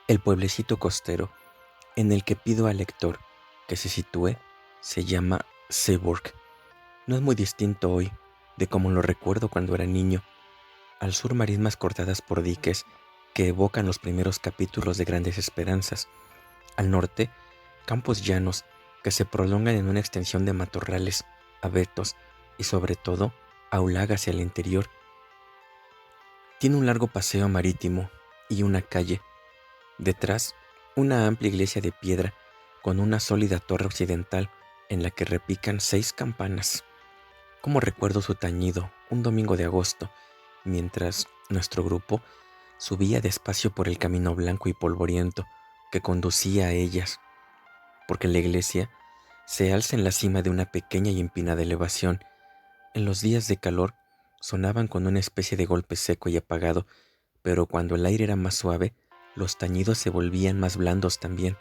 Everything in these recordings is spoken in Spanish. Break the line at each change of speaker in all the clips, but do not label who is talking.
El pueblecito costero en el que pido al lector que se sitúe se llama Seaburg. No es muy distinto hoy de como lo recuerdo cuando era niño. Al sur, marismas cortadas por diques que evocan los primeros capítulos de Grandes Esperanzas. Al norte, campos llanos que se prolongan en una extensión de matorrales, abetos y sobre todo Aulaga hacia el interior. Tiene un largo paseo marítimo y una calle. Detrás, una amplia iglesia de piedra con una sólida torre occidental en la que repican 6 campanas. Como recuerdo su tañido un domingo de agosto, mientras nuestro grupo subía despacio por el camino blanco y polvoriento que conducía a ellas, porque la iglesia se alza en la cima de una pequeña y empinada elevación. En los días de calor sonaban con una especie de golpe seco y apagado, pero cuando el aire era más suave, los tañidos se volvían más blandos también.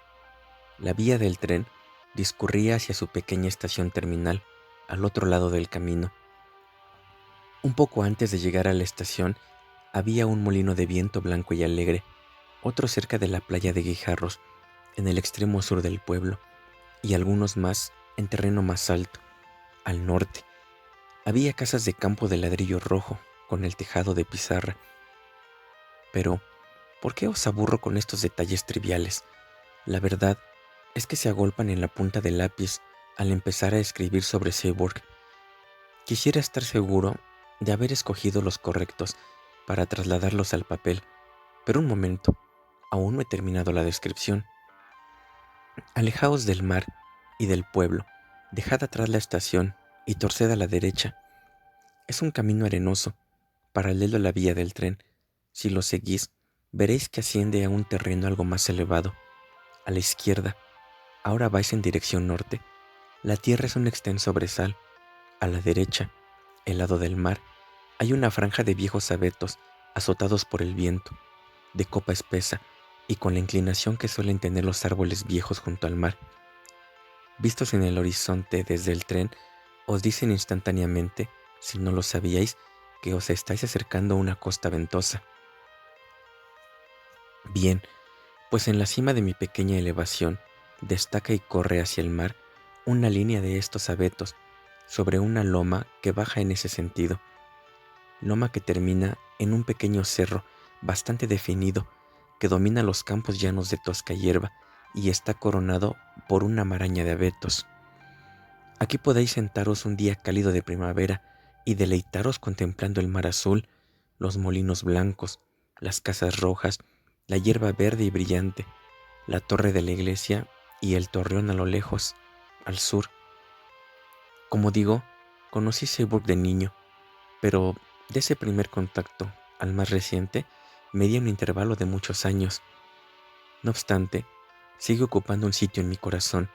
La vía del tren discurría hacia su pequeña estación terminal, al otro lado del camino. Un poco antes de llegar a la estación, había un molino de viento blanco y alegre, otro cerca de la playa de Guijarros, en el extremo sur del pueblo, y algunos más en terreno más alto, al norte. Había casas de campo de ladrillo rojo, con el tejado de pizarra. Pero, ¿por qué os aburro con estos detalles triviales? La verdad es que se agolpan en la punta del lápiz al empezar a escribir sobre Seaburg. Quisiera estar seguro de haber escogido los correctos para trasladarlos al papel, pero un momento, aún no he terminado la descripción. Alejaos del mar y del pueblo, dejad atrás la estación y torced a la derecha. Es un camino arenoso, paralelo a la vía del tren. Si lo seguís, veréis que asciende a un terreno algo más elevado. A la izquierda, ahora vais en dirección norte. La tierra es un extenso brezal. A la derecha, el lado del mar, hay una franja de viejos abetos azotados por el viento, de copa espesa y con la inclinación que suelen tener los árboles viejos junto al mar. Vistos en el horizonte desde el tren, os dicen instantáneamente, si no lo sabíais, que os estáis acercando a una costa ventosa. Bien, pues en la cima de mi pequeña elevación destaca y corre hacia el mar una línea de estos abetos sobre una loma que baja en ese sentido, loma que termina en un pequeño cerro bastante definido que domina los campos llanos de tosca hierba y está coronado por una maraña de abetos. Aquí podéis sentaros un día cálido de primavera y deleitaros contemplando el mar azul, los molinos blancos, las casas rojas, la hierba verde y brillante, la torre de la iglesia y el torreón a lo lejos, al sur. Como digo, conocí Seaburg de niño, pero de ese primer contacto al más reciente medía un intervalo de muchos años. No obstante, sigue ocupando un sitio en mi corazón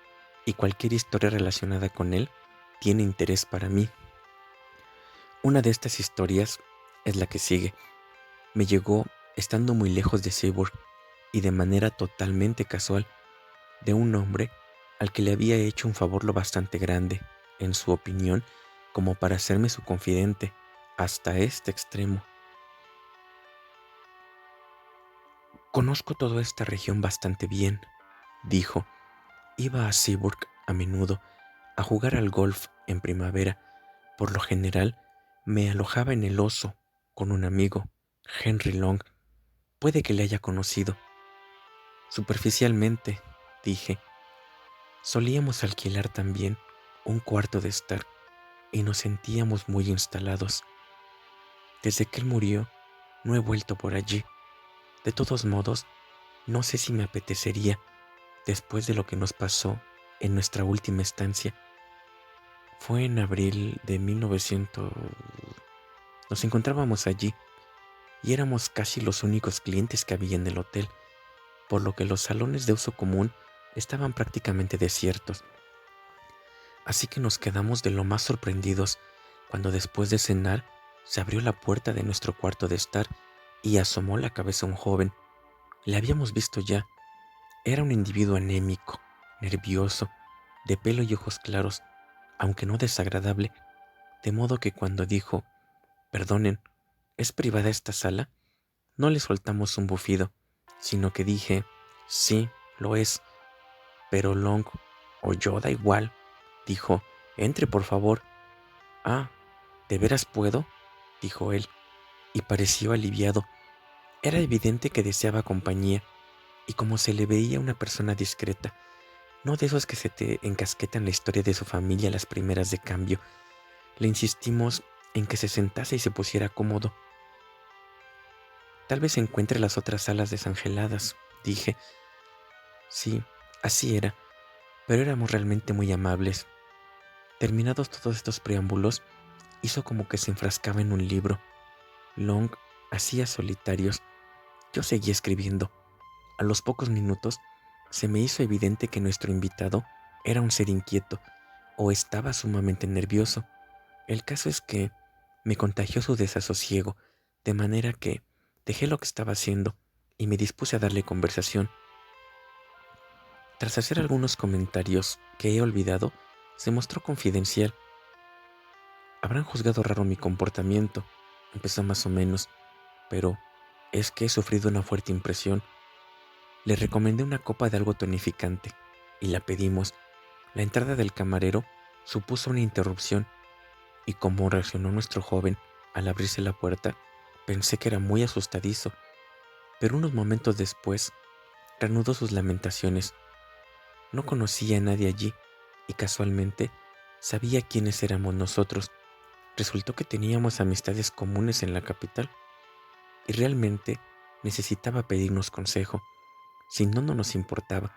y cualquier historia relacionada con él tiene interés para mí. Una de estas historias es la que sigue. Me llegó estando muy lejos de Seaburg y de manera totalmente casual de un hombre al que le había hecho un favor lo bastante grande, en su opinión, como para hacerme su confidente hasta este extremo. Conozco toda esta región bastante bien, dijo. Iba a Seaburg a menudo a jugar al golf en primavera. Por lo general, me alojaba en el Oso con un amigo, Henry Long. Puede que le haya conocido. Superficialmente, dije. Solíamos alquilar también un cuarto de estar y nos sentíamos muy instalados. Desde que él murió, no he vuelto por allí. De todos modos, no sé si me apetecería, después de lo que nos pasó en nuestra última estancia. Fue en abril de 1900. Nos encontrábamos allí y éramos casi los únicos clientes que había en el hotel, por lo que los salones de uso común estaban prácticamente desiertos. Así que nos quedamos de lo más sorprendidos cuando después de cenar se abrió la puerta de nuestro cuarto de estar y asomó la cabeza un joven. Le habíamos visto ya. Era un individuo anémico, nervioso, de pelo y ojos claros, aunque no desagradable, de modo que cuando dijo, «Perdonen, ¿es privada esta sala?», no le soltamos un bufido, sino que dije, Sí, lo es, pero Long o yo da igual, dijo. Entre, por favor. Ah, ¿de veras puedo? Dijo él, y pareció aliviado. Era evidente que deseaba compañía, y como se le veía una persona discreta, no de esos que se te encasquetan la historia de su familia a las primeras de cambio, le insistimos en que se sentase y se pusiera cómodo. Tal vez encuentre las otras salas desangeladas, dije. Sí, así era, pero éramos realmente muy amables. Terminados todos estos preámbulos, hizo como que se enfrascaba en un libro. Long hacía solitarios. Yo seguía escribiendo. A los pocos minutos, se me hizo evidente que nuestro invitado era un ser inquieto o estaba sumamente nervioso. El caso es que me contagió su desasosiego, de manera que dejé lo que estaba haciendo y me dispuse a darle conversación. Tras hacer algunos comentarios que he olvidado, se mostró confidencial. Habrán juzgado raro mi comportamiento, empezó más o menos, pero es que he sufrido una fuerte impresión. Le recomendé una copa de algo tonificante y la pedimos. La entrada del camarero supuso una interrupción y como reaccionó nuestro joven al abrirse la puerta, pensé que era muy asustadizo, pero unos momentos después reanudó sus lamentaciones. No conocía a nadie allí y casualmente sabía quiénes éramos nosotros. Resultó que teníamos amistades comunes en la capital y realmente necesitaba pedirnos consejo. Si no, no nos importaba.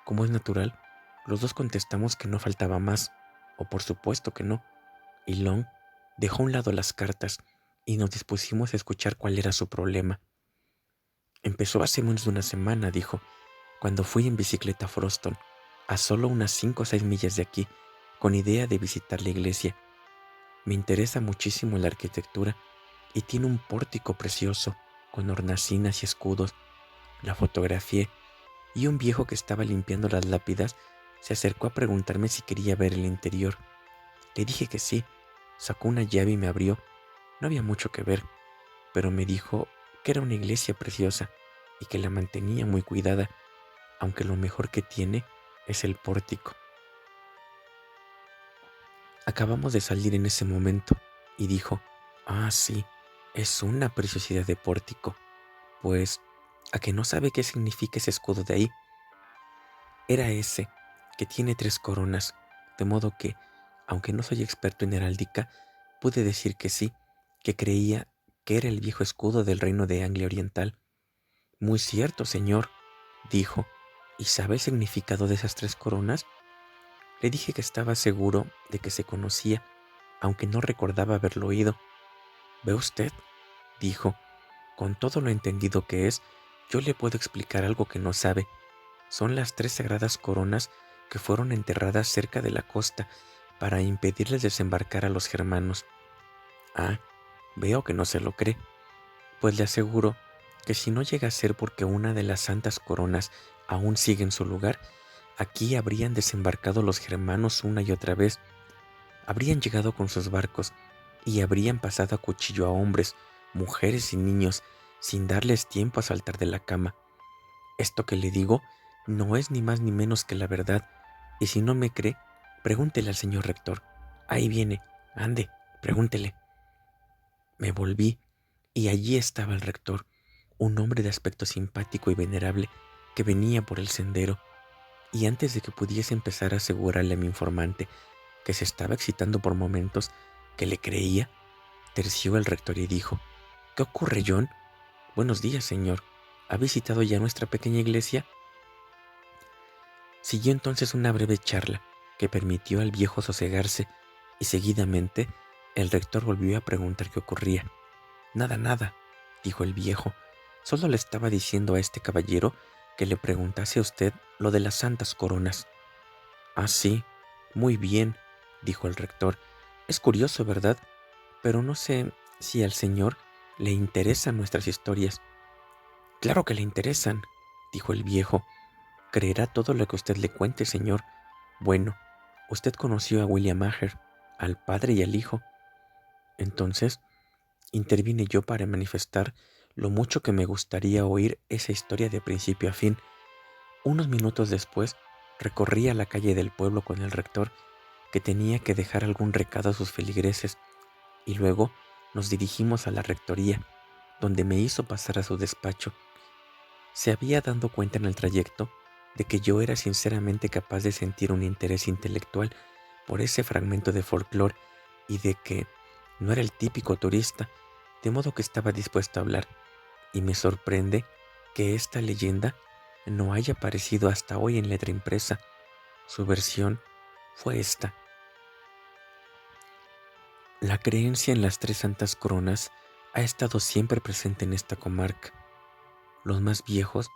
Como es natural, los dos contestamos que no faltaba más, o por supuesto que no, y Long dejó a un lado las cartas y nos dispusimos a escuchar cuál era su problema. Empezó hace menos de una semana, dijo, cuando fui en bicicleta a Froston, a solo unas 5 o 6 millas de aquí, con idea de visitar la iglesia. Me interesa muchísimo la arquitectura y tiene un pórtico precioso, con hornacinas y escudos. La fotografié y un viejo que estaba limpiando las lápidas se acercó a preguntarme si quería ver el interior. Le dije que sí, sacó una llave y me abrió. No había mucho que ver, pero me dijo que era una iglesia preciosa y que la mantenía muy cuidada, aunque lo mejor que tiene es el pórtico. Acabamos de salir en ese momento y dijo, ah, sí, es una preciosidad de pórtico. Pues, ¿a que no sabe qué significa ese escudo de ahí? Era ese, que tiene 3 coronas, de modo que, aunque no soy experto en heráldica, pude decir que sí, que creía que era el viejo escudo del reino de Anglia Oriental. Muy cierto, señor, dijo. ¿Y sabe el significado de esas 3 coronas? Le dije que estaba seguro de que se conocía, aunque no recordaba haberlo oído. ¿Ve usted? Dijo. Con todo lo entendido que es, yo le puedo explicar algo que no sabe. Son las 3 sagradas coronas que fueron enterradas cerca de la costa para impedirles desembarcar a los germanos. Ah, veo que no se lo cree. Pues le aseguro que si no llega a ser porque una de las santas coronas aún sigue en su lugar, aquí habrían desembarcado los germanos una y otra vez. Habrían llegado con sus barcos y habrían pasado a cuchillo a hombres, mujeres y niños sin darles tiempo a saltar de la cama. Esto que le digo no es ni más ni menos que la verdad, y si no me cree, pregúntele al señor rector. Ahí viene, ande, pregúntele. Me volví y allí estaba el rector, un hombre de aspecto simpático y venerable que venía por el sendero, y antes de que pudiese empezar a asegurarle a mi informante, que se estaba excitando por momentos, que le creía, terció el rector y dijo, ¿qué ocurre, John? Buenos días, señor. ¿Ha visitado ya nuestra pequeña iglesia? Siguió entonces una breve charla que permitió al viejo sosegarse y seguidamente el rector volvió a preguntar qué ocurría. Nada, nada, dijo el viejo. Solo le estaba diciendo a este caballero que le preguntase a usted lo de las santas coronas. Ah, sí, muy bien, dijo el rector. Es curioso, ¿verdad? Pero no sé si al señor le interesan nuestras historias. Claro que le interesan, dijo el viejo. Creerá todo lo que usted le cuente, señor. Bueno, usted conoció a William Maher, al padre y al hijo. Entonces, intervine yo para manifestar lo mucho que me gustaría oír esa historia de principio a fin. Unos minutos después, recorría la calle del pueblo con el rector, que tenía que dejar algún recado a sus feligreses, y luego nos dirigimos a la rectoría, donde me hizo pasar a su despacho. Se había dado cuenta en el trayecto de que yo era sinceramente capaz de sentir un interés intelectual por ese fragmento de folclore y de que no era el típico turista, de modo que estaba dispuesto a hablar, y me sorprende que esta leyenda no haya aparecido hasta hoy en letra impresa. Su versión fue esta: la creencia en las tres santas coronas ha estado siempre presente en esta comarca. Los más viejos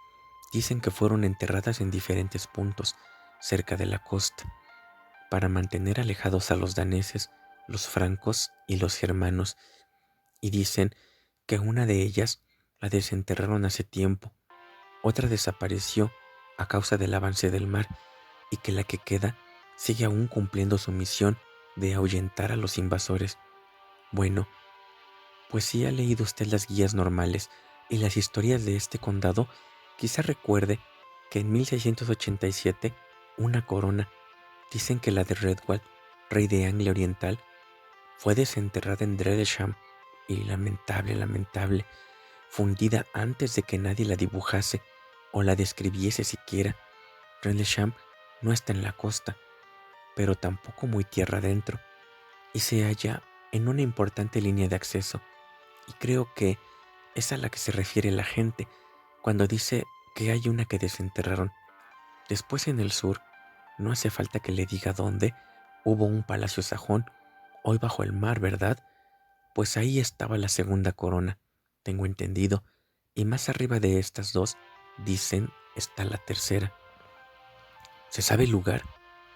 dicen que fueron enterradas en diferentes puntos cerca de la costa para mantener alejados a los daneses, los francos y los germanos, y dicen que una de ellas la desenterraron hace tiempo, otra desapareció a causa del avance del mar, y que la que queda sigue aún cumpliendo su misión de ahuyentar a los invasores. Bueno, pues si ha leído usted las guías normales y las historias de este condado, quizá recuerde que en 1687 una corona, dicen que la de Redwald, rey de Anglia Oriental, fue desenterrada en Dreadesham y lamentable, fundida antes de que nadie la dibujase o la describiese siquiera. Dreadesham no está en la costa, pero tampoco muy tierra adentro, y se halla en una importante línea de acceso, y creo que es a la que se refiere la gente cuando dice que hay una que desenterraron. Después en el sur, no hace falta que le diga dónde, hubo un palacio sajón, hoy bajo el mar, ¿verdad? Pues ahí estaba la segunda corona, tengo entendido, y más arriba de estas dos, dicen, está la tercera. ¿Se sabe el lugar?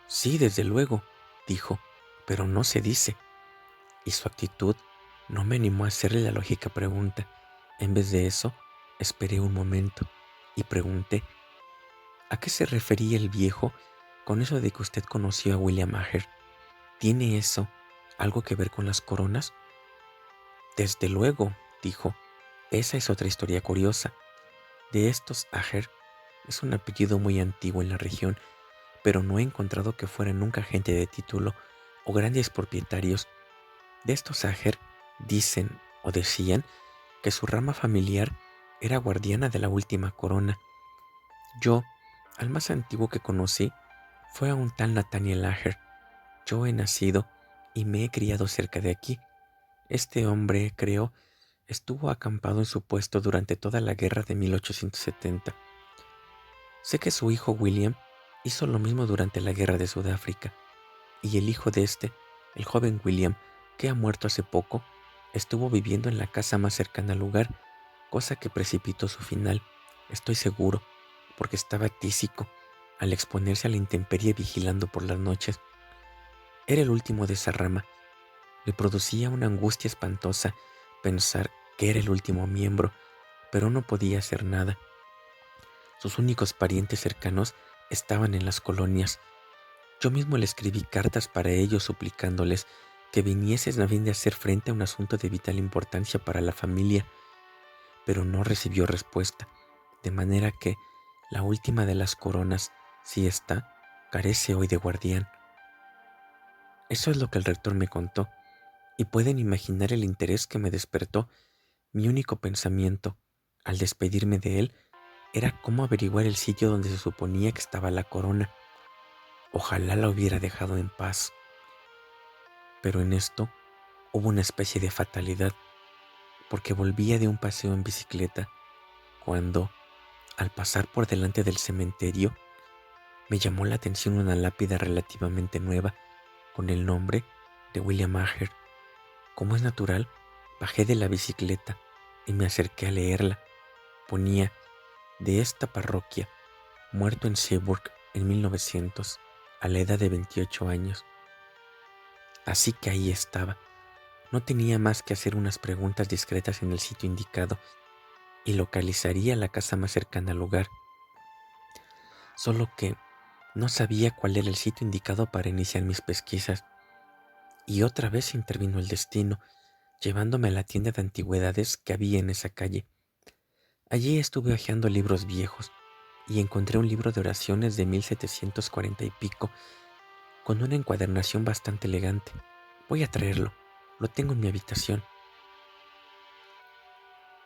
Sí, desde luego, dijo, pero no se dice. Y su actitud no me animó a hacerle la lógica pregunta. En vez de eso, esperé un momento y pregunté: ¿a qué se refería el viejo con eso de que usted conoció a William Maher? ¿Tiene eso algo que ver con las coronas? Desde luego, dijo, esa es otra historia curiosa. De estos Aher es un apellido muy antiguo en la región, pero no he encontrado que fuera nunca gente de título o grandes propietarios. De estos Aher dicen o decían que su rama familiar era guardiana de la última corona. Yo, al más antiguo que conocí, fue a un tal Nathaniel Aher. Yo he nacido y me he criado cerca de aquí. Este hombre, creo, estuvo acampado en su puesto durante toda la guerra de 1870. Sé que su hijo William hizo lo mismo durante la guerra de Sudáfrica, y el hijo de este, el joven William, que ha muerto hace poco, estuvo viviendo en la casa más cercana al lugar, cosa que precipitó su final, estoy seguro, porque estaba tísico al exponerse a la intemperie vigilando por las noches. Era el último de esa rama. Le producía una angustia espantosa pensar que era el último miembro, pero no podía hacer nada. Sus únicos parientes cercanos estaban en las colonias. Yo mismo le escribí cartas para ellos suplicándoles que viniesen a fin de hacer frente a un asunto de vital importancia para la familia, pero no recibió respuesta, de manera que la última de las coronas, si está, carece hoy de guardián. Eso es lo que el rector me contó, y pueden imaginar el interés que me despertó. Mi único pensamiento, al despedirme de él, era cómo averiguar el sitio donde se suponía que estaba la corona. Ojalá la hubiera dejado en paz. Pero en esto hubo una especie de fatalidad, porque volvía de un paseo en bicicleta cuando, al pasar por delante del cementerio, me llamó la atención una lápida relativamente nueva con el nombre de William Maher. Como es natural, bajé de la bicicleta y me acerqué a leerla. Ponía: de esta parroquia, muerto en Seaburg en 1900, a la edad de 28 años. Así que ahí estaba. No tenía más que hacer unas preguntas discretas en el sitio indicado y localizaría la casa más cercana al lugar. Solo que no sabía cuál era el sitio indicado para iniciar mis pesquisas. Y otra vez intervino el destino, llevándome a la tienda de antigüedades que había en esa calle. Allí estuve hojeando libros viejos y encontré un libro de oraciones de 1740 y pico, con una encuadernación bastante elegante. Voy a traerlo. Lo tengo en mi habitación.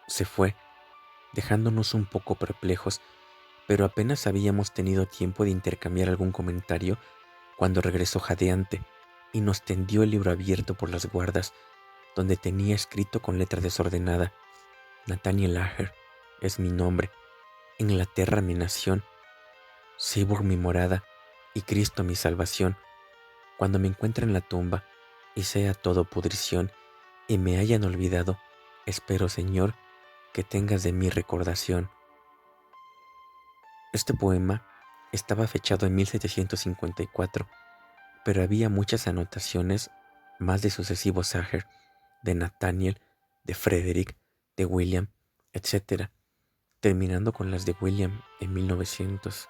Se fue, dejándonos un poco perplejos, pero apenas habíamos tenido tiempo de intercambiar algún comentario cuando regresó jadeante y nos tendió el libro abierto por las guardas, donde tenía escrito con letra desordenada: Nathaniel Aher es mi nombre, Inglaterra mi nación, Seaburg mi morada y Cristo mi salvación. Cuando me encuentre en la tumba y sea todo pudrición y me hayan olvidado, espero, Señor, que tengas de mí recordación. Este poema estaba fechado en 1754, pero había muchas anotaciones más de sucesivos Aher, de Nathaniel, de Frederick, de William, etc., terminando con las de William en 1900.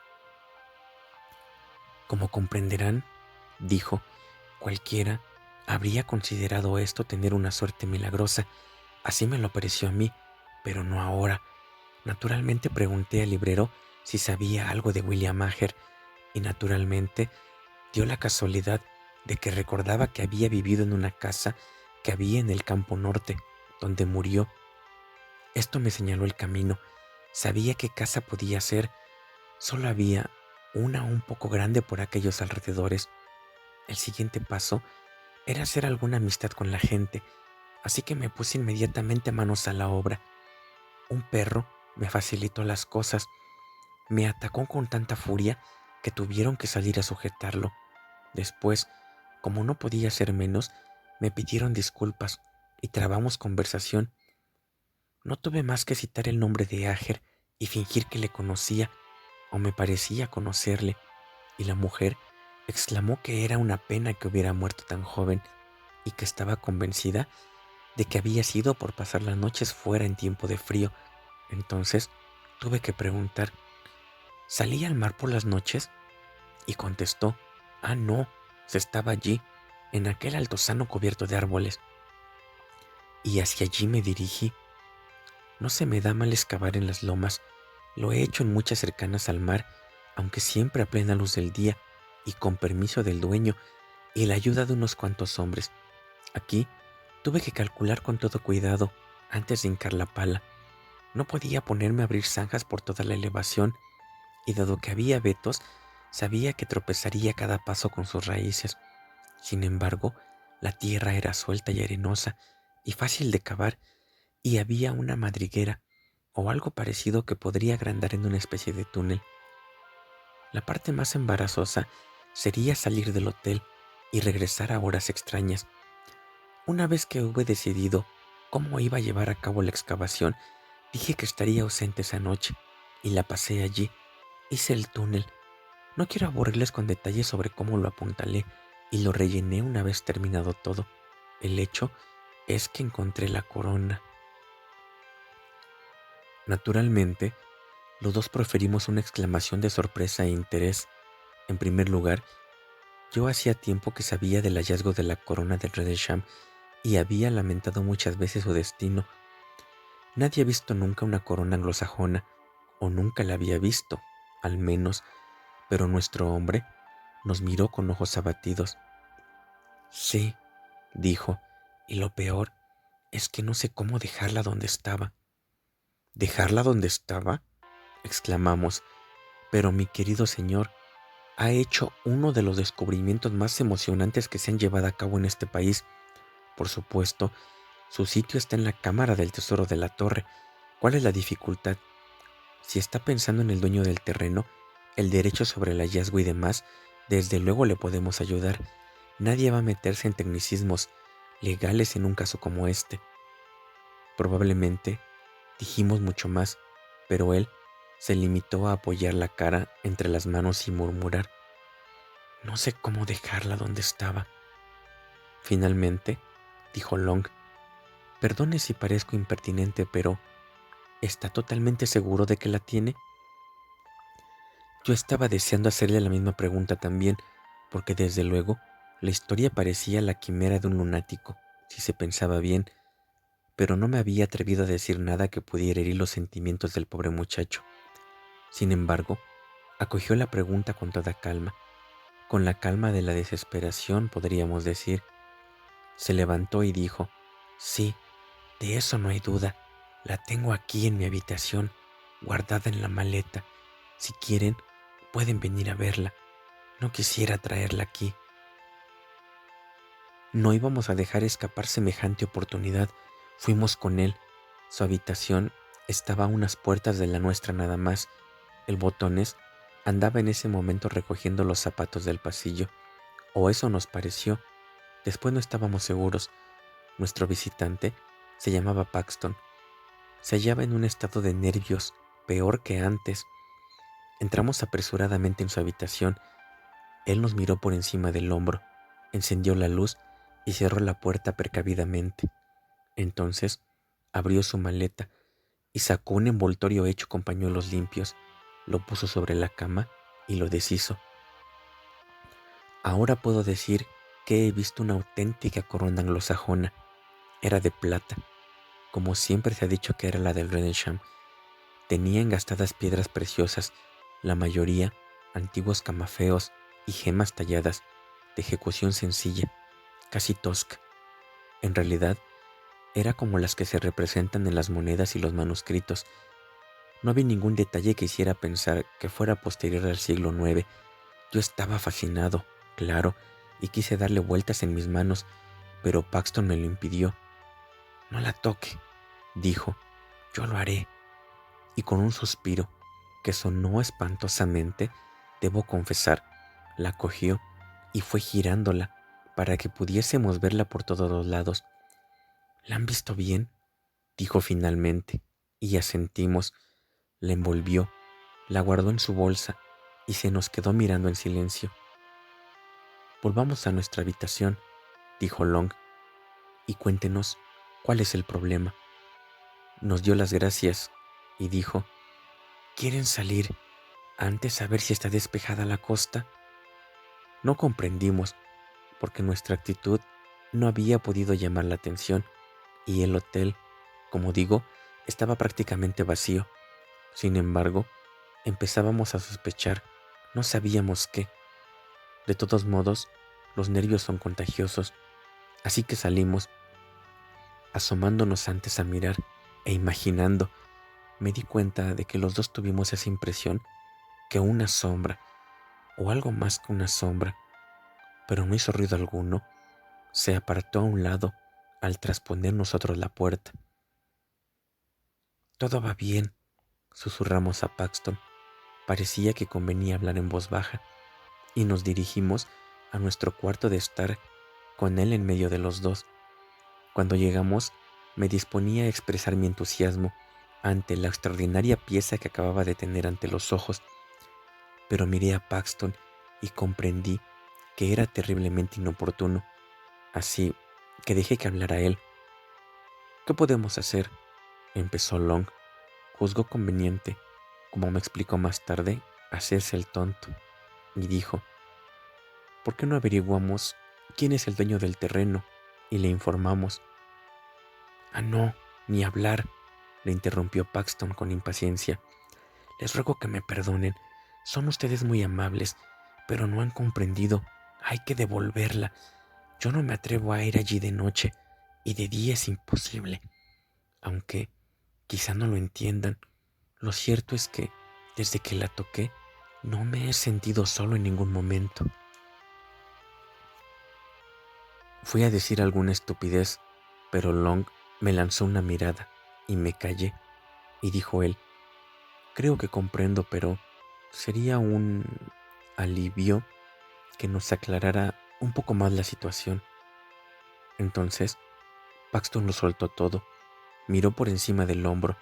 Como comprenderán, dijo, cualquiera habría considerado esto tener una suerte milagrosa. Así me lo pareció a mí, pero no ahora. Naturalmente pregunté al librero si sabía algo de William Aher y naturalmente dio la casualidad de que recordaba que había vivido en una casa que había en el campo norte, donde murió. Esto me señaló el camino. Sabía qué casa podía ser. Solo había una un poco grande por aquellos alrededores. El siguiente paso era hacer alguna amistad con la gente, así que me puse inmediatamente manos a la obra. Un perro me facilitó las cosas. Me atacó con tanta furia que tuvieron que salir a sujetarlo. Después, como no podía ser menos, me pidieron disculpas y trabamos conversación. No tuve más que citar el nombre de Aher y fingir que le conocía o me parecía conocerle, y la mujer exclamó que era una pena que hubiera muerto tan joven y que estaba convencida de que había sido por pasar las noches fuera en tiempo de frío. Entonces tuve que preguntar: ¿salía al mar por las noches? Y contestó: ah, no, se estaba allí, en aquel altozano cubierto de árboles. Y hacia allí me dirigí. No se me da mal excavar en las lomas. Lo he hecho en muchas cercanas al mar, aunque siempre a plena luz del día y con permiso del dueño y la ayuda de unos cuantos hombres. Aquí tuve que calcular con todo cuidado antes de hincar la pala. No podía ponerme a abrir zanjas por toda la elevación, y dado que había abetos, sabía que tropezaría cada paso con sus raíces. Sin embargo, la tierra era suelta y arenosa y fácil de cavar, y había una madriguera o algo parecido que podría agrandar en una especie de túnel. La parte más embarazosa sería salir del hotel y regresar a horas extrañas. Una vez que hube decidido cómo iba a llevar a cabo la excavación, dije que estaría ausente esa noche y la pasé allí. Hice el túnel. No quiero aburrirles con detalles sobre cómo lo apuntalé y lo rellené una vez terminado todo. El hecho es que encontré la corona. Naturalmente, los dos proferimos una exclamación de sorpresa e interés. En primer lugar, yo hacía tiempo que sabía del hallazgo de la corona de Redesham y había lamentado muchas veces su destino. Nadie ha visto nunca una corona anglosajona, o nunca la había visto, al menos, pero nuestro hombre nos miró con ojos abatidos. Sí, dijo, y lo peor es que no sé cómo dejarla donde estaba. ¿Dejarla donde estaba?, exclamamos. Pero mi querido señor, ha hecho uno de los descubrimientos más emocionantes que se han llevado a cabo en este país. Por supuesto, su sitio está en la cámara del tesoro de la torre. ¿Cuál es la dificultad? Si está pensando en el dueño del terreno, el derecho sobre el hallazgo y demás, desde luego le podemos ayudar. Nadie va a meterse en tecnicismos legales en un caso como este. Probablemente dijimos mucho más, pero él se limitó a apoyar la cara entre las manos y murmurar: no sé cómo dejarla donde estaba. Finalmente, dijo Long: perdone si parezco impertinente, pero ¿está totalmente seguro de que la tiene? Yo estaba deseando hacerle la misma pregunta también, porque desde luego la historia parecía la quimera de un lunático, si se pensaba bien, pero no me había atrevido a decir nada que pudiera herir los sentimientos del pobre muchacho. Sin embargo, acogió la pregunta con toda calma, con la calma de la desesperación, podríamos decir. Se levantó y dijo: «Sí, de eso no hay duda. La tengo aquí en mi habitación, guardada en la maleta. Si quieren, pueden venir a verla. No quisiera traerla aquí». No íbamos a dejar escapar semejante oportunidad. Fuimos con él. Su habitación estaba a unas puertas de la nuestra nada más. El botones andaba en ese momento recogiendo los zapatos del pasillo, o eso nos pareció. Después no estábamos seguros. Nuestro visitante se llamaba Paxton. Se hallaba en un estado de nervios peor que antes. Entramos apresuradamente en su habitación. Él nos miró por encima del hombro, encendió la luz y cerró la puerta precavidamente. Entonces abrió su maleta y sacó un envoltorio hecho con pañuelos limpios, lo puso sobre la cama y lo deshizo. Ahora puedo decir que he visto una auténtica corona anglosajona. Era de plata, como siempre se ha dicho que era la del Reddensham. Tenía engastadas piedras preciosas, la mayoría antiguos camafeos y gemas talladas, de ejecución sencilla, casi tosca. En realidad, era como las que se representan en las monedas y los manuscritos. No había ningún detalle que hiciera pensar que fuera posterior al siglo IX. Yo estaba fascinado, claro, y quise darle vueltas en mis manos, pero Paxton me lo impidió. «No la toque», dijo. «Yo lo haré». Y con un suspiro que sonó espantosamente, debo confesar, la cogió y fue girándola para que pudiésemos verla por todos los lados. «¿La han visto bien?», dijo finalmente, y asentimos. La envolvió, la guardó en su bolsa y se nos quedó mirando en silencio. «Volvamos a nuestra habitación», dijo Long, «y cuéntenos cuál es el problema». Nos dio las gracias y dijo: «¿Quieren salir antes a ver si está despejada la costa?». No comprendimos, porque nuestra actitud no había podido llamar la atención y el hotel, como digo, estaba prácticamente vacío. Sin embargo, empezábamos a sospechar, no sabíamos qué. De todos modos, los nervios son contagiosos, así que salimos, asomándonos antes a mirar e imaginando. Me di cuenta de que los dos tuvimos esa impresión, que una sombra, o algo más que una sombra, pero no hizo ruido alguno, se apartó a un lado al trasponer nosotros la puerta. «Todo va bien», susurramos a Paxton. Parecía que convenía hablar en voz baja, y nos dirigimos a nuestro cuarto de estar, con él en medio de los dos. Cuando llegamos, me disponía a expresar mi entusiasmo ante la extraordinaria pieza que acababa de tener ante los ojos, pero miré a Paxton y comprendí que era terriblemente inoportuno, así que dejé que hablara él. «¿Qué podemos hacer?», empezó Long. Juzgó conveniente, como me explicó más tarde, hacerse el tonto, y dijo: «¿Por qué no averiguamos quién es el dueño del terreno y le informamos?». «Ah, no, ni hablar», le interrumpió Paxton con impaciencia. «Les ruego que me perdonen. Son ustedes muy amables, pero no han comprendido. Hay que devolverla. Yo no me atrevo a ir allí de noche, y de día es imposible. Aunque quizá no lo entiendan, lo cierto es que, desde que la toqué, no me he sentido solo en ningún momento». Fui a decir alguna estupidez, pero Long me lanzó una mirada y me callé, y dijo él: «Creo que comprendo, pero sería un alivio que nos aclarara un poco más la situación». Entonces Paxton lo soltó todo, miró por encima del hombro,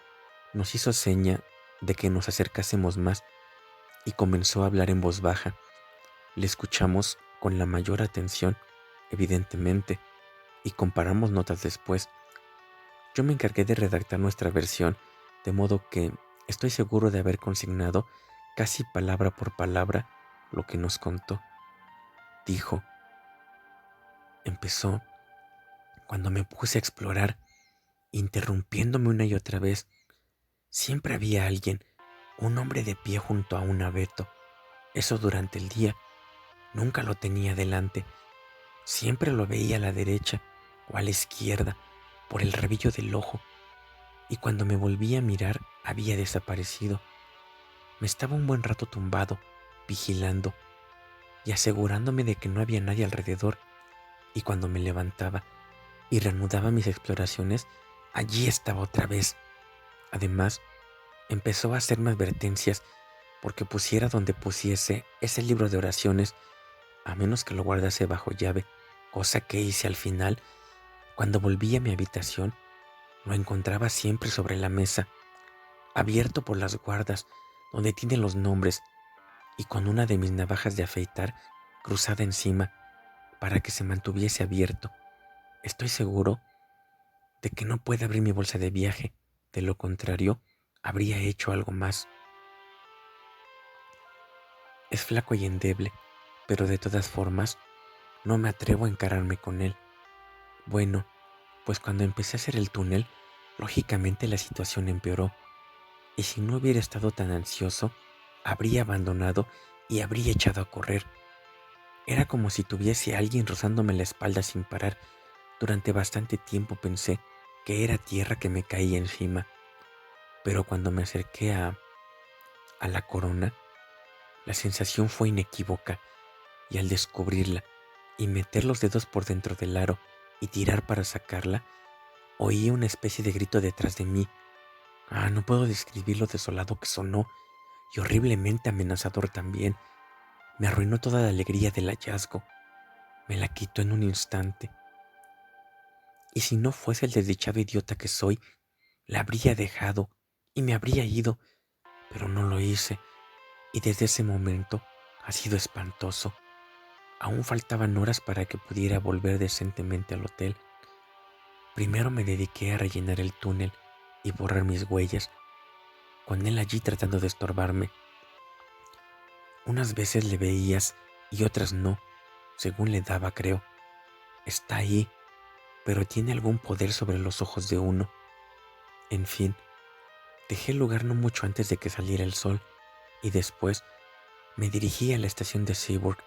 nos hizo seña de que nos acercásemos más y comenzó a hablar en voz baja. Le escuchamos con la mayor atención, evidentemente, y comparamos notas después. Yo me encargué de redactar nuestra versión, de modo que estoy seguro de haber consignado casi palabra por palabra lo que nos contó. Dijo: «Empezó cuando me puse a explorar, interrumpiéndome una y otra vez. Siempre había alguien, un hombre de pie junto a un abeto. Eso durante el día. Nunca lo tenía delante. Siempre lo veía a la derecha o a la izquierda, por el rabillo del ojo, y cuando me volví a mirar había desaparecido. Me estaba un buen rato tumbado, vigilando y asegurándome de que no había nadie alrededor, y cuando me levantaba y reanudaba mis exploraciones, allí estaba otra vez. Además, empezó a hacerme advertencias porque pusiera donde pusiese ese libro de oraciones, a menos que lo guardase bajo llave, cosa que hice al final. Cuando volví a mi habitación, lo encontraba siempre sobre la mesa, abierto por las guardas, donde tienen los nombres, y con una de mis navajas de afeitar cruzada encima para que se mantuviese abierto. Estoy seguro de que no puede abrir mi bolsa de viaje, de lo contrario, habría hecho algo más. Es flaco y endeble, pero de todas formas, no me atrevo a encararme con él. Bueno, pues cuando empecé a hacer el túnel, lógicamente la situación empeoró, y si no hubiera estado tan ansioso, habría abandonado y habría echado a correr. Era como si tuviese a alguien rozándome la espalda sin parar. Durante bastante tiempo pensé que era tierra que me caía encima, pero cuando me acerqué a la corona, la sensación fue inequívoca, y al descubrirla y meter los dedos por dentro del aro y tirar para sacarla, oí una especie de grito detrás de mí. No puedo describir lo desolado que sonó, y horriblemente amenazador también. Me arruinó toda la alegría del hallazgo. Me la quitó en un instante. Y si no fuese el desdichado idiota que soy, la habría dejado y me habría ido, pero no lo hice, y desde ese momento ha sido espantoso. Aún faltaban horas para que pudiera volver decentemente al hotel. Primero me dediqué a rellenar el túnel y borrar mis huellas, con él allí tratando de estorbarme. Unas veces le veías y otras no, según le daba, creo. Está ahí, pero tiene algún poder sobre los ojos de uno. En fin, dejé el lugar no mucho antes de que saliera el sol, y después me dirigí a la estación de Seaburg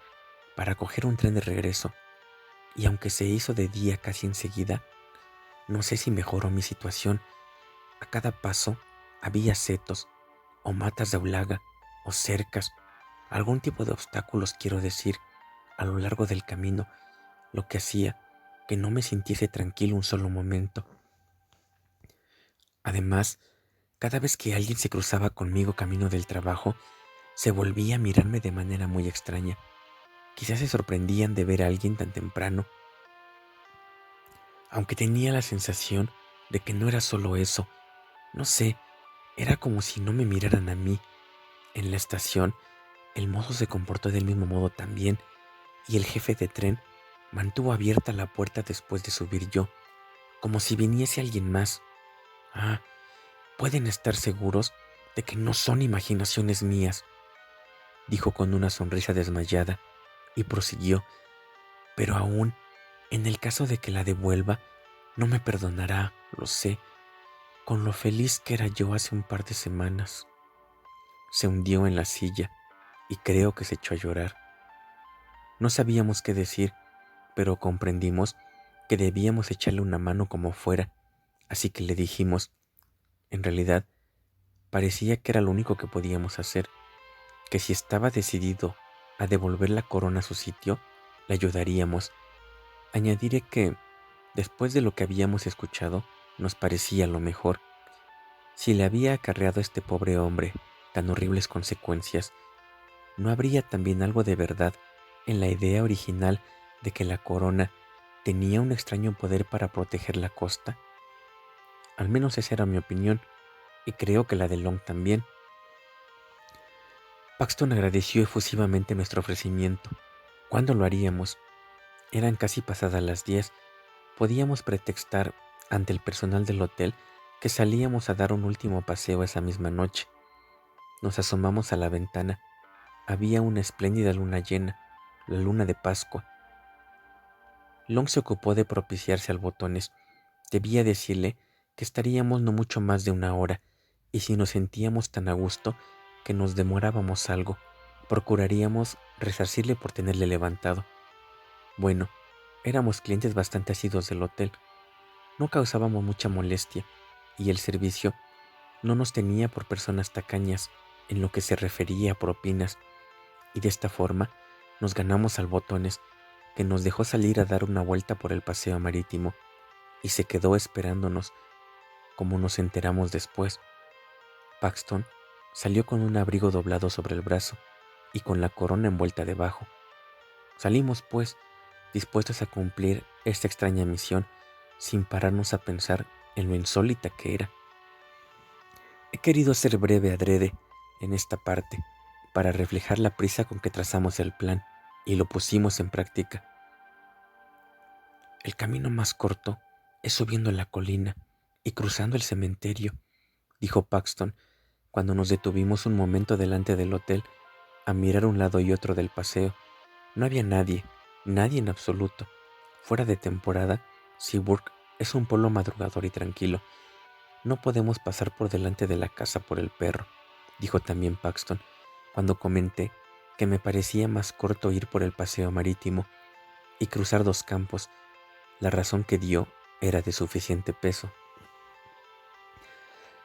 para coger un tren de regreso, y aunque se hizo de día casi enseguida, no sé si mejoró mi situación. A cada paso había setos, o matas de aulaga, o cercas, algún tipo de obstáculos, quiero decir, a lo largo del camino, lo que hacía que no me sintiese tranquilo un solo momento. Además, cada vez que alguien se cruzaba conmigo camino del trabajo, se volvía a mirarme de manera muy extraña. Quizás se sorprendían de ver a alguien tan temprano, aunque tenía la sensación de que no era solo eso. No sé, era como si no me miraran a mí. En la estación, el mozo se comportó del mismo modo también, y el jefe de tren mantuvo abierta la puerta después de subir yo, como si viniese alguien más. Ah, pueden estar seguros de que no son imaginaciones mías, dijo con una sonrisa desmayada, y prosiguió. Pero aún, en el caso de que la devuelva, no me perdonará, lo sé, con lo feliz que era yo hace un par de semanas. Se hundió en la silla y creo que se echó a llorar. No sabíamos qué decir, pero comprendimos que debíamos echarle una mano como fuera, así que le dijimos, en realidad, parecía que era lo único que podíamos hacer, que si estaba decidido a devolver la corona a su sitio, le ayudaríamos. Añadiré que, después de lo que habíamos escuchado, nos parecía lo mejor. Si le había acarreado a este pobre hombre tan horribles consecuencias, ¿no habría también algo de verdad en la idea original de que la corona tenía un extraño poder para proteger la costa? Al menos esa era mi opinión, y creo que la de Long también. Paxton agradeció efusivamente nuestro ofrecimiento. ¿Cuándo lo haríamos? Eran casi pasadas las 10. Podíamos pretextar ante el personal del hotel que salíamos a dar un último paseo esa misma noche. Nos asomamos a la ventana. Había una espléndida luna llena, la luna de Pascua. Long se ocupó de propiciarse al botones. Debía decirle que estaríamos no mucho más de una hora, y si nos sentíamos tan a gusto, que nos demorábamos algo, procuraríamos resarcirle por tenerle levantado. Bueno, éramos clientes bastante asiduos del hotel, no causábamos mucha molestia y el servicio no nos tenía por personas tacañas en lo que se refería a propinas, y de esta forma nos ganamos al Botones, que nos dejó salir a dar una vuelta por el paseo marítimo y se quedó esperándonos. Como nos enteramos después, Paxton salió con un abrigo doblado sobre el brazo y con la corona envuelta debajo. Salimos, pues, dispuestos a cumplir esta extraña misión sin pararnos a pensar en lo insólita que era. He querido ser breve adrede en esta parte para reflejar la prisa con que trazamos el plan y lo pusimos en práctica. El camino más corto es subiendo la colina y cruzando el cementerio, dijo Paxton cuando nos detuvimos un momento delante del hotel a mirar un lado y otro del paseo. No había nadie, nadie en absoluto. Fuera de temporada, Seaburg es un pueblo madrugador y tranquilo. No podemos pasar por delante de la casa por el perro, dijo también Paxton, cuando comenté que me parecía más corto ir por el paseo marítimo y cruzar dos campos. La razón que dio era de suficiente peso.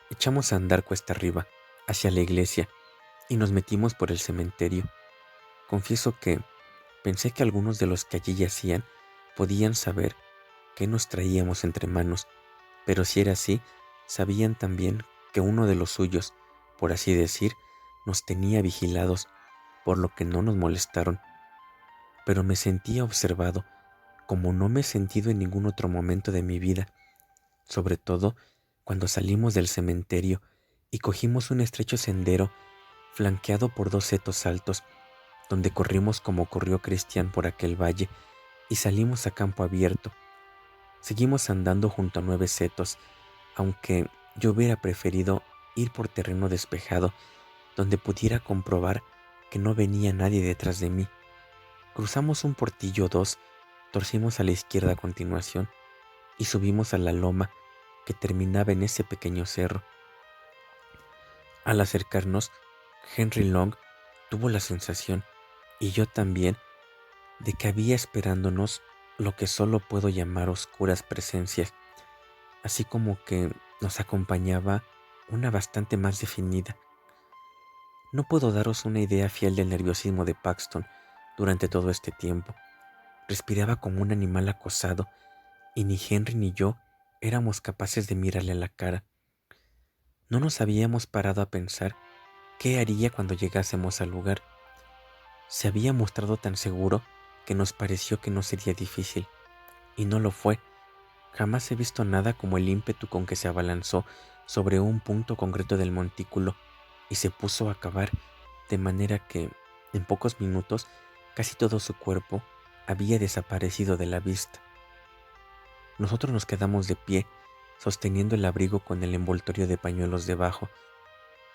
Echamos a andar cuesta arriba, hacia la iglesia, y nos metimos por el cementerio. Confieso que pensé que algunos de los que allí yacían podían saber qué nos traíamos entre manos, pero si era así, sabían también que uno de los suyos, por así decir, nos tenía vigilados, por lo que no nos molestaron. Pero me sentía observado, como no me he sentido en ningún otro momento de mi vida, sobre todo cuando salimos del cementerio y cogimos un estrecho sendero flanqueado por dos setos altos, donde corrimos como corrió Cristian por aquel valle y salimos a campo abierto. Seguimos andando junto a 9 setos, aunque yo hubiera preferido ir por terreno despejado, donde pudiera comprobar que no venía nadie detrás de mí. Cruzamos un portillo o dos, torcimos a la izquierda a continuación y subimos a la loma que terminaba en ese pequeño cerro. Al acercarnos, Henry Long tuvo la sensación, y yo también, de que había esperándonos lo que solo puedo llamar oscuras presencias, así como que nos acompañaba una bastante más definida. No puedo daros una idea fiel del nerviosismo de Paxton durante todo este tiempo. Respiraba como un animal acosado y ni Henry ni yo éramos capaces de mirarle a la cara. No nos habíamos parado a pensar qué haría cuando llegásemos al lugar. Se había mostrado tan seguro que nos pareció que no sería difícil, y no lo fue. Jamás he visto nada como el ímpetu con que se abalanzó sobre un punto concreto del montículo y se puso a cavar, de manera que, en pocos minutos, casi todo su cuerpo había desaparecido de la vista. Nosotros nos quedamos de pie, sosteniendo el abrigo con el envoltorio de pañuelos debajo,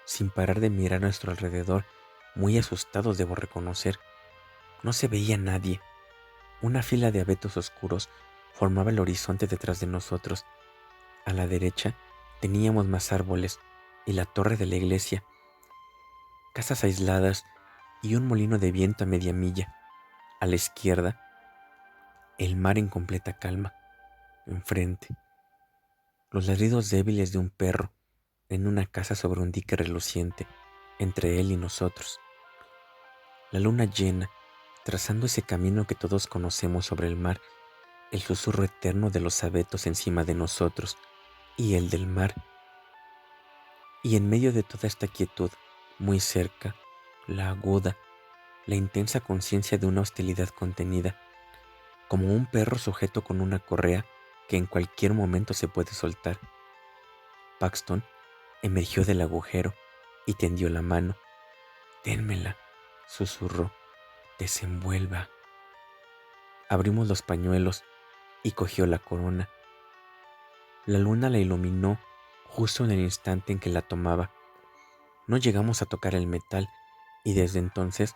sin parar de mirar a nuestro alrededor, muy asustados debo reconocer. No se veía nadie. Una fila de abetos oscuros formaba el horizonte detrás de nosotros. A la derecha teníamos más árboles y la torre de la iglesia, casas aisladas y un molino de viento a media milla. A la izquierda, el mar en completa calma. Enfrente, los ladridos débiles de un perro en una casa sobre un dique reluciente entre él y nosotros. La luna llena, trazando ese camino que todos conocemos sobre el mar, el susurro eterno de los abetos encima de nosotros y el del mar. Y en medio de toda esta quietud, muy cerca, la aguda, la intensa conciencia de una hostilidad contenida, como un perro sujeto con una correa que en cualquier momento se puede soltar. Paxton emergió del agujero y tendió la mano. «Dénmela», susurró, «desenvuelva». Abrimos los pañuelos y cogió la corona. La luna la iluminó justo en el instante en que la tomaba. No llegamos a tocar el metal y desde entonces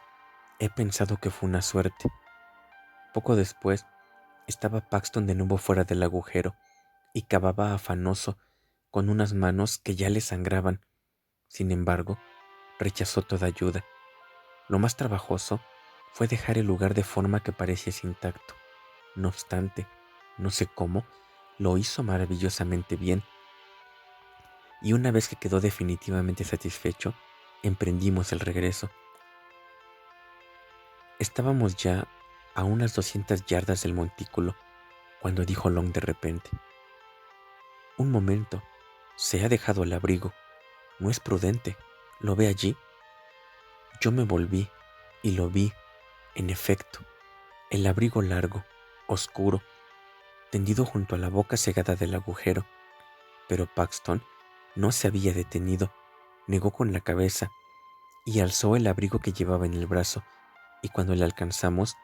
he pensado que fue una suerte. Poco después estaba Paxton de nuevo fuera del agujero y cavaba afanoso con unas manos que ya le sangraban. Sin embargo, rechazó toda ayuda. Lo más trabajoso fue dejar el lugar de forma que pareciese intacto. No obstante, no sé cómo, lo hizo maravillosamente bien, y una vez que quedó definitivamente satisfecho, emprendimos el regreso. Estábamos ya a unas 200 yardas del montículo cuando dijo Long de repente: «Un momento, se ha dejado el abrigo. No es prudente. ¿Lo ve allí?». Yo me volví y lo vi, en efecto, el abrigo largo, oscuro, tendido junto a la boca cegada del agujero. Pero Paxton no se había detenido, negó con la cabeza y alzó el abrigo que llevaba en el brazo, y cuando le alcanzamos,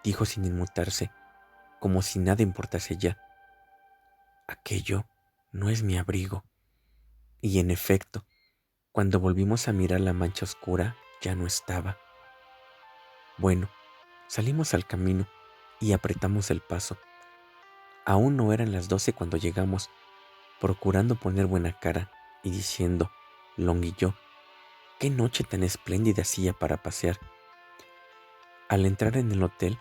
dijo sin inmutarse, como si nada importase ya: «Aquello no es mi abrigo». Y en efecto, cuando volvimos a mirar la mancha oscura, ya no estaba. Bueno, salimos al camino y apretamos el paso. Aún no eran las 12 cuando llegamos, procurando poner buena cara y diciendo, Long y yo: «Qué noche tan espléndida hacía para pasear». Al entrar en el hotel,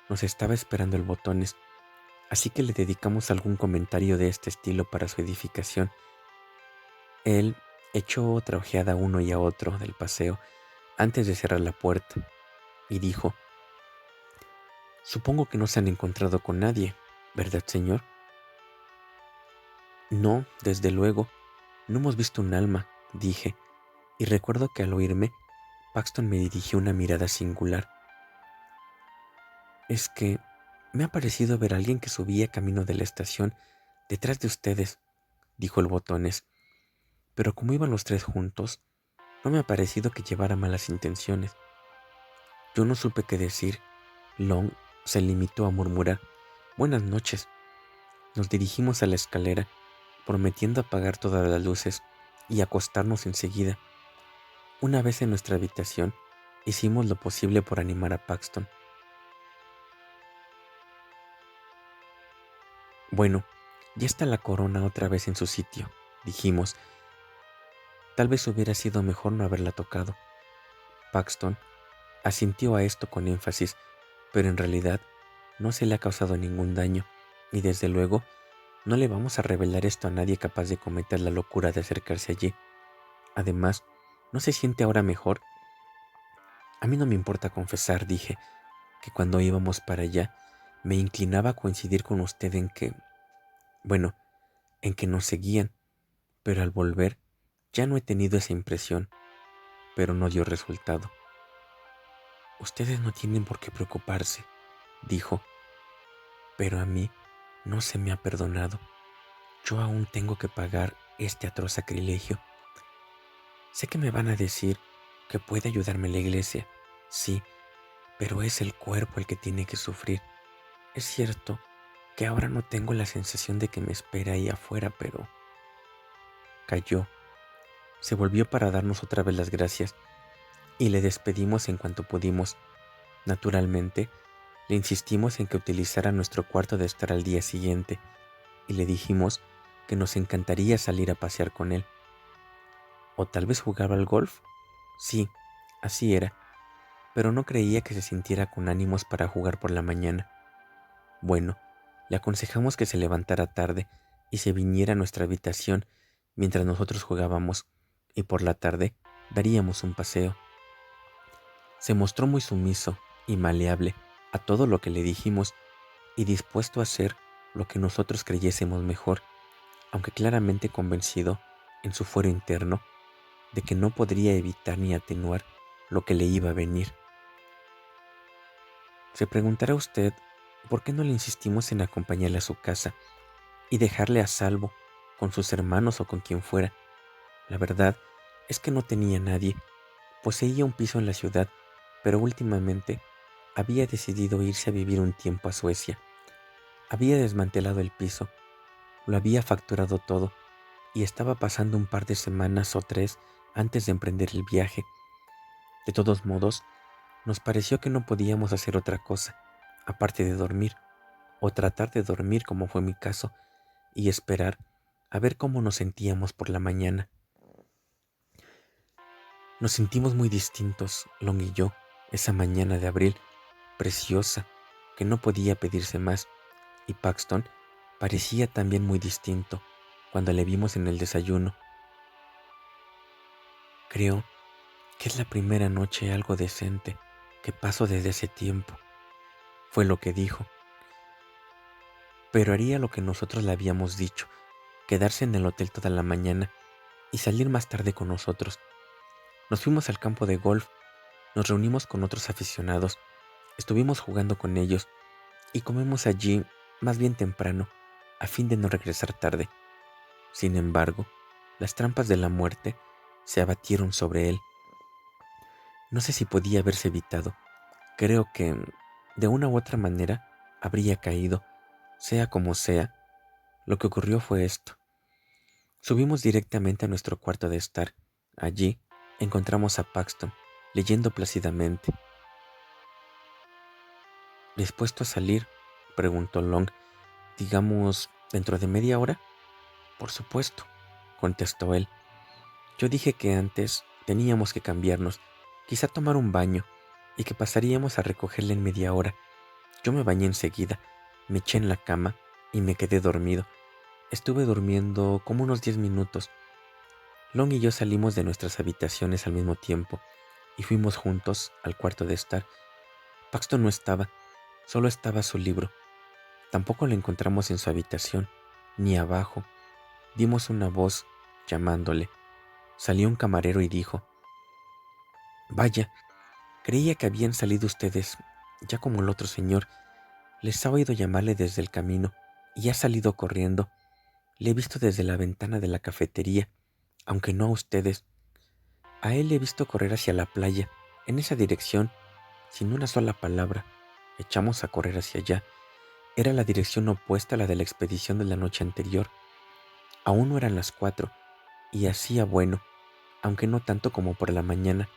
nos estaba esperando el Botones, así que le dedicamos algún comentario de este estilo para su edificación. Él echó otra ojeada a uno y a otro del paseo antes de cerrar la puerta y dijo: «Supongo que no se han encontrado con nadie, ¿verdad, señor?». «No, desde luego, no hemos visto un alma», dije, y recuerdo que al oírme, Paxton me dirigió una mirada singular. «Es que me ha parecido ver a alguien que subía camino de la estación detrás de ustedes», dijo el Botones, «pero como iban los tres juntos, no me ha parecido que llevara malas intenciones». Yo no supe qué decir. Long se limitó a murmurar: «Buenas noches». Nos dirigimos a la escalera, prometiendo apagar todas las luces y acostarnos enseguida. Una vez en nuestra habitación, hicimos lo posible por animar a Paxton. «Bueno, ya está la corona otra vez en su sitio», dijimos. Tal vez hubiera sido mejor no haberla tocado. Paxton asintió a esto con énfasis, pero en realidad no se le ha causado ningún daño, y desde luego no le vamos a revelar esto a nadie capaz de cometer la locura de acercarse allí. Además, ¿no se siente ahora mejor? A mí no me importa confesar, dije, que cuando íbamos para allá me inclinaba a coincidir con usted bueno, en que nos seguían, pero al volver ya no he tenido esa impresión, pero no dio resultado. «Ustedes no tienen por qué preocuparse», dijo, «pero a mí no se me ha perdonado. Yo aún tengo que pagar este atroz sacrilegio. Sé que me van a decir que puede ayudarme la iglesia, sí, pero es el cuerpo el que tiene que sufrir. Es cierto que ahora no tengo la sensación de que me espera ahí afuera, pero…». Calló, se volvió para darnos otra vez las gracias y le despedimos en cuanto pudimos. Naturalmente, le insistimos en que utilizara nuestro cuarto de estar al día siguiente y le dijimos que nos encantaría salir a pasear con él. ¿O tal vez jugaba al golf? Sí, así era, pero no creía que se sintiera con ánimos para jugar por la mañana. Bueno, le aconsejamos que se levantara tarde y se viniera a nuestra habitación mientras nosotros jugábamos, y por la tarde daríamos un paseo. Se mostró muy sumiso y maleable a todo lo que le dijimos y dispuesto a hacer lo que nosotros creyésemos mejor, aunque claramente convencido en su fuero interno de que no podría evitar ni atenuar lo que le iba a venir. Se preguntará usted por qué no le insistimos en acompañarle a su casa y dejarle a salvo con sus hermanos o con quien fuera. La verdad es que no tenía nadie. Poseía un piso en la ciudad, pero últimamente había decidido irse a vivir un tiempo a Suecia. Había desmantelado el piso, lo había facturado todo y estaba pasando un par de semanas o 3 antes de emprender el viaje. De todos modos, nos pareció que no podíamos hacer otra cosa, aparte de dormir, o tratar de dormir como fue mi caso, y esperar a ver cómo nos sentíamos por la mañana. Nos sentimos muy distintos, Long y yo, esa mañana de abril, preciosa, que no podía pedirse más, y Paxton parecía también muy distinto cuando le vimos en el desayuno. Creo que es la primera noche algo decente que paso desde ese tiempo, fue lo que dijo, pero haría lo que nosotros le habíamos dicho, quedarse en el hotel toda la mañana y salir más tarde con nosotros. Nos fuimos al campo de golf, nos reunimos con otros aficionados, estuvimos jugando con ellos y comemos allí más bien temprano, a fin de no regresar tarde. Sin embargo, las trampas de la muerte se abatieron sobre él. No sé si podía haberse evitado. Creo que, de una u otra manera, habría caído. Sea como sea, lo que ocurrió fue esto. Subimos directamente a nuestro cuarto de estar. Allí encontramos a Paxton, leyendo plácidamente. ¿Dispuesto a salir?, preguntó Long. Digamos, ¿dentro de media hora? Por supuesto, contestó él. Yo dije que antes teníamos que cambiarnos, quizá tomar un baño, y que pasaríamos a recogerle en media hora. Yo me bañé enseguida, me eché en la cama y me quedé dormido. Estuve durmiendo como unos 10 minutos. Long y yo salimos de nuestras habitaciones al mismo tiempo y fuimos juntos al cuarto de estar. Paxton no estaba, solo estaba su libro. Tampoco lo encontramos en su habitación, ni abajo. Dimos una voz llamándole. Salió un camarero y dijo: «Vaya, creía que habían salido ustedes, ya como el otro señor. Les ha oído llamarle desde el camino y ha salido corriendo. Le he visto desde la ventana de la cafetería, aunque no a ustedes. A él le he visto correr hacia la playa, en esa dirección, sin una sola palabra. Echamos a correr hacia allá. Era la dirección opuesta a la de la expedición de la noche anterior. Aún no eran las 4, y hacía bueno, aunque no tanto como por la mañana,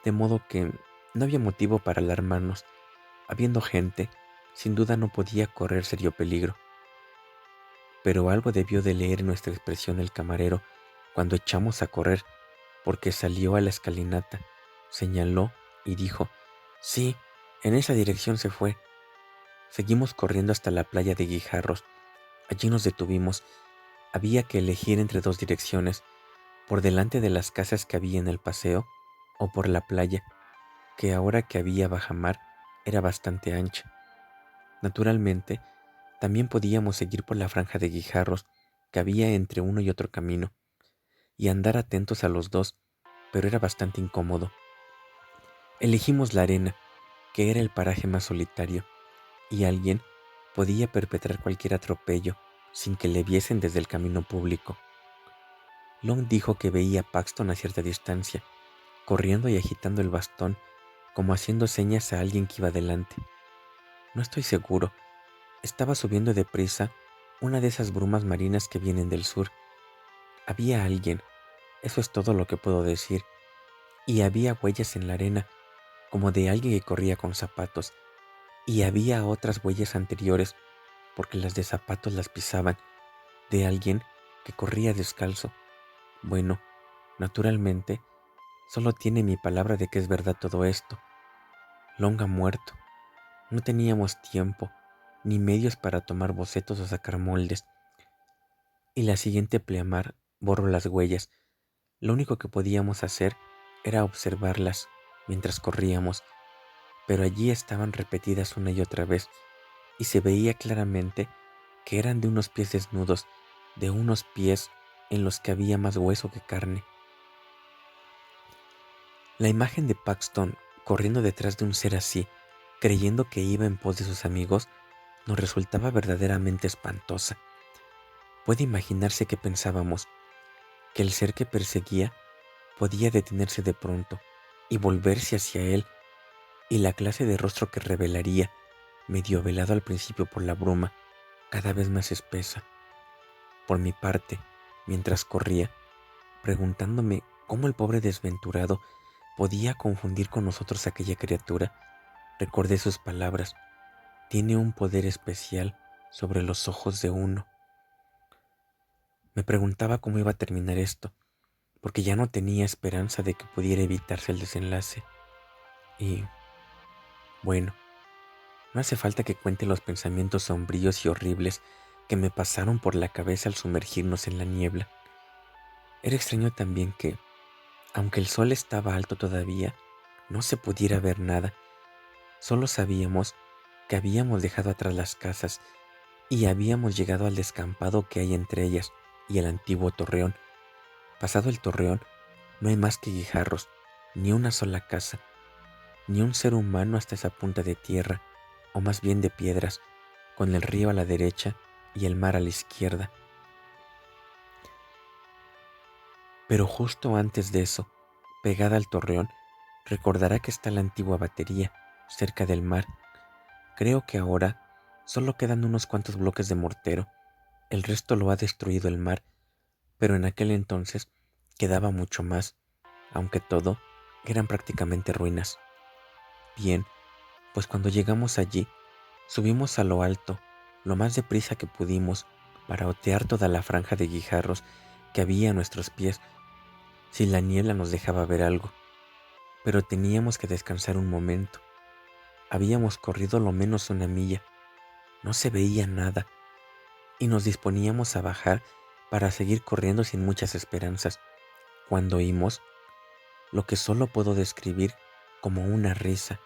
de modo que no había motivo para alarmarnos. Habiendo gente, sin duda no podía correr serio peligro. Pero algo debió de leer en nuestra expresión el camarero cuando echamos a correr, porque salió a la escalinata, señaló y dijo: «Sí, en esa dirección se fue». Seguimos corriendo hasta la playa de Guijarros. Allí nos detuvimos. Había que elegir entre dos direcciones: por delante de las casas que había en el paseo, o por la playa, que ahora que había bajamar era bastante ancha. Naturalmente, también podíamos seguir por la franja de guijarros que había entre uno y otro camino, y andar atentos a los dos, pero era bastante incómodo. Elegimos la arena, que era el paraje más solitario, y alguien podía perpetrar cualquier atropello sin que le viesen desde el camino público. Long dijo que veía a Paxton a cierta distancia, corriendo y agitando el bastón, como haciendo señas a alguien que iba delante. No estoy seguro. Estaba subiendo deprisa una de esas brumas marinas que vienen del sur. Había alguien, eso es todo lo que puedo decir, y había huellas en la arena, como de alguien que corría con zapatos, y había otras huellas anteriores, porque las de zapatos las pisaban, de alguien que corría descalzo. Bueno, naturalmente, solo tiene mi palabra de que es verdad todo esto. Long ha muerto. No teníamos tiempo, ni medios para tomar bocetos o sacar moldes. Y la siguiente pleamar borró las huellas. Lo único que podíamos hacer era observarlas mientras corríamos, pero allí estaban repetidas una y otra vez, y se veía claramente que eran de unos pies desnudos, de unos pies en los que había más hueso que carne. La imagen de Paxton corriendo detrás de un ser así, creyendo que iba en pos de sus amigos, nos resultaba verdaderamente espantosa. Puede imaginarse que pensábamos: que el ser que perseguía podía detenerse de pronto y volverse hacia él, y la clase de rostro que revelaría, medio velado al principio por la bruma, cada vez más espesa. Por mi parte, mientras corría, preguntándome cómo el pobre desventurado podía confundir con nosotros aquella criatura, recordé sus palabras: «Tiene un poder especial sobre los ojos de uno». Me preguntaba cómo iba a terminar esto. porque ya no tenía esperanza de que pudiera evitarse el desenlace. Y, bueno, no hace falta que cuente los pensamientos sombríos y horribles que me pasaron por la cabeza al sumergirnos en la niebla. Era extraño también que, aunque el sol estaba alto todavía, no se pudiera ver nada. Solo sabíamos que habíamos dejado atrás las casas y habíamos llegado al descampado que hay entre ellas y el antiguo torreón. Pasado el torreón, no hay más que guijarros, ni una sola casa, ni un ser humano hasta esa punta de tierra, o más bien de piedras, con el río a la derecha y el mar a la izquierda. Pero justo antes de eso, pegada al torreón, recordará que está la antigua batería, cerca del mar. Creo que ahora solo quedan unos cuantos bloques de mortero. El resto lo ha destruido el mar, pero en aquel entonces quedaba mucho más, aunque todo eran prácticamente ruinas. Bien, pues cuando llegamos allí, subimos a lo alto, lo más deprisa que pudimos, para otear toda la franja de guijarros que había a nuestros pies, si la niebla nos dejaba ver algo. Pero teníamos que descansar un momento. Habíamos corrido lo menos una milla, no se veía nada, y nos disponíamos a bajar para seguir corriendo sin muchas esperanzas, cuando oímos lo que solo puedo describir como una risa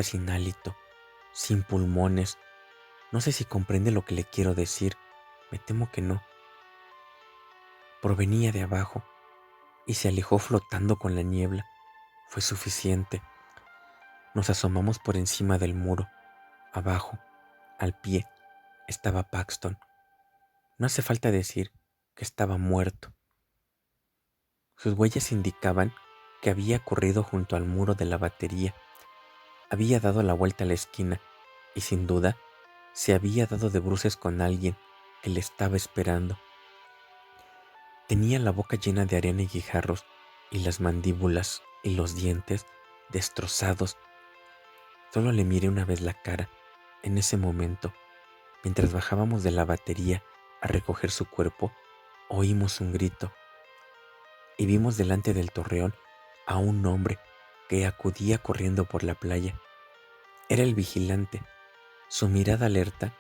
sin hálito, sin pulmones. No sé si comprende lo que le quiero decir, me temo que no. Provenía de abajo y se alejó flotando con la niebla. Fue suficiente. Nos asomamos por encima del muro. Abajo, al pie, estaba Paxton. No hace falta decir que estaba muerto. Sus huellas indicaban que había corrido junto al muro de la batería. Había dado la vuelta a la esquina y sin duda se había dado de bruces con alguien que le estaba esperando. Tenía la boca llena de arena y guijarros y las mandíbulas y los dientes destrozados. Solo le miré una vez la cara. En ese momento, mientras bajábamos de la batería a recoger su cuerpo, oímos un grito y vimos delante del torreón a un hombre que acudía corriendo por la playa. Era el vigilante. Su mirada alerta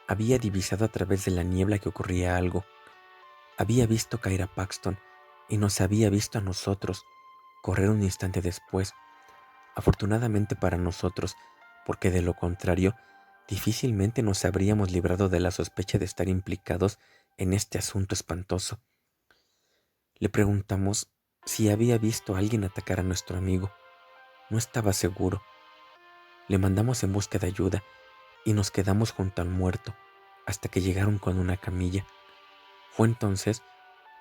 había divisado a través de la niebla que ocurría algo. Había visto caer a Paxton y nos había visto a nosotros correr un instante después. Afortunadamente para nosotros, porque de lo contrario, difícilmente nos habríamos librado de la sospecha de estar implicados en este asunto espantoso. Le preguntamos si había visto a alguien atacar a nuestro amigo. No estaba seguro. Le mandamos en busca de ayuda y nos quedamos junto al muerto hasta que llegaron con una camilla. Fue entonces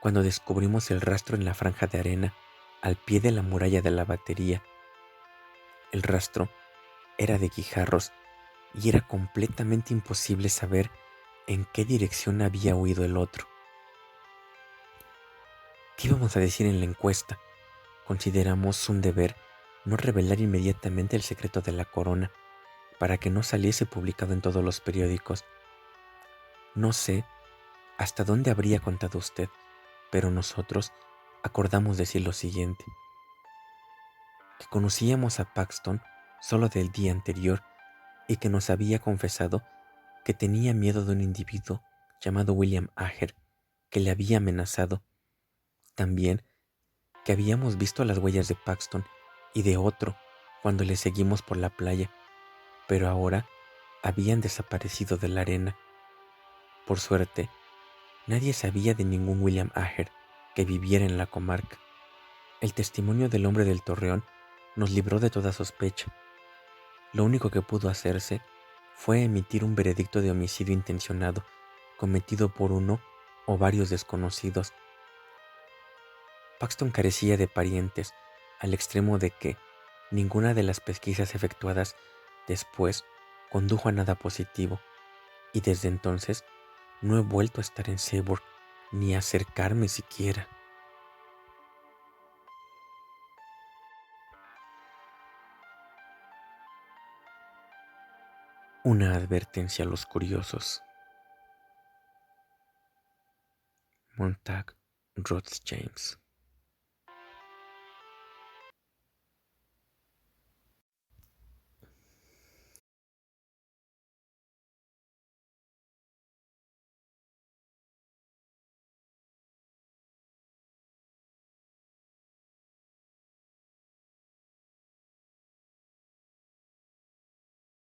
cuando descubrimos el rastro en la franja de arena al pie de la muralla de la batería. El rastro era de guijarros y era completamente imposible saber en qué dirección había huido el otro. ¿Qué íbamos a decir en la encuesta? Consideramos un deber no revelar inmediatamente el secreto de la corona para que no saliese publicado en todos los periódicos. No sé hasta dónde habría contado usted, pero nosotros acordamos decir lo siguiente: que conocíamos a Paxton solo del día anterior y que nos había confesado que tenía miedo de un individuo llamado William Aher que le había amenazado. También que habíamos visto las huellas de Paxton y de otro cuando le seguimos por la playa, pero ahora habían desaparecido de la arena. Por suerte, nadie sabía de ningún William Aher que viviera en la comarca. El testimonio del hombre del torreón nos libró de toda sospecha. Lo único que pudo hacerse fue emitir un veredicto de homicidio intencionado cometido por uno o varios desconocidos. Paxton carecía de parientes, al extremo de que ninguna de las pesquisas efectuadas después condujo a nada positivo, y desde entonces no he vuelto a estar en Seaburg ni a acercarme siquiera. Una advertencia a los curiosos. Montag Rhodes James.